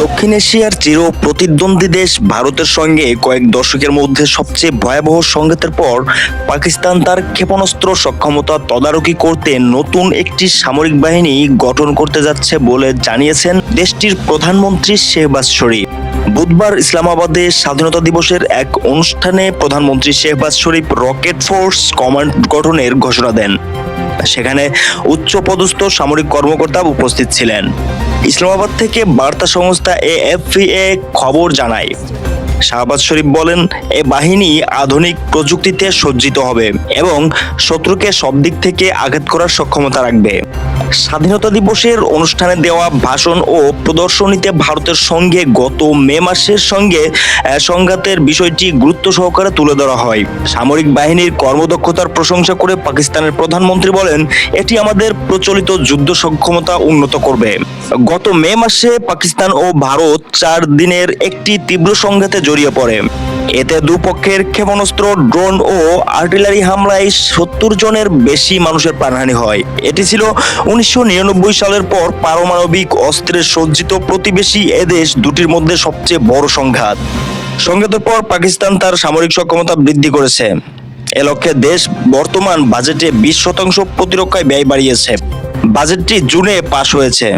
দক্ষিণ এশিয়ার চির প্রতিদ্বন্দ্বী দেশ ভারতের সঙ্গে কয়েক দশকের মধ্যে সবচেয়ে ভয়াবহ সংঘাতের পর পাকিস্তান তার ক্ষেপণাস্ত্র সক্ষমতা তদারকি করতে নতুন একটি সামরিক বাহিনী গঠন করতে যাচ্ছে বলে জানিয়েছেন দেশটির প্রধানমন্ত্রী শেহবাজ শরীফ। বুধবার ইসলামাবাদে স্বাধীনতা দিবসের এক অনুষ্ঠানে প্রধানমন্ত্রী শেহবাজ শরীফ রকেট ফোর্স কমান্ড গঠনের ঘোষণা দেন। সেখানে উচ্চপদস্থ সামরিক কর্মকর্তা উপস্থিত ছিলেন। ইসলামাবাদ থেকে বার্তা সংস্থা এএফপি খবর জানায়, শাহবাজ শরীফ বলেন, এ বাহিনী আধুনিক প্রযুক্তিতে সজ্জিত হবে এবং শত্রুকে সব দিক থেকে আঘাত করার সক্ষমতা রাখবে। স্বাধীনতা দিবসের অনুষ্ঠানে দেওয়া ভাষণ ও প্রদর্শনীতে ভারতের সঙ্গে গত মে মাসের সঙ্গে সংঘাতের বিষয়টি গুরুত্ব সহকারে তুলে ধরা হয়। সামরিক বাহিনীর কর্মদক্ষতার প্রশংসা করে পাকিস্তানের প্রধানমন্ত্রী বলেন, এটি আমাদের প্রচলিত যুদ্ধ সক্ষমতা উন্নত করবে। গত মে মাসে পাকিস্তান ও ভারত 4 দিনের একটি তীব্র সংঘাতে জড়িয়ে পড়ে। এতে দুপক্ষের ক্ষেপণাস্ত্র, ড্রোন ও আর্টিলারি হামলায় 70 জনের বেশি মানুষের প্রাণহানি হয়। এটি ছিল 1999 সালের পর পারমাণবিক অস্ত্রের সজ্জিত প্রতিবেশী এদেশ দুটির মধ্যে সবচেয়ে বড় সংঘাত। সংঘাতের পর পাকিস্তান তার সামরিক সক্ষমতা বৃদ্ধি করেছে। এ লক্ষ্যে দেশ বর্তমান বাজেটে 20% প্রতিরক্ষায় ব্যয় বাড়িয়েছে। বাজেটটি জুনে পাশ হয়েছে।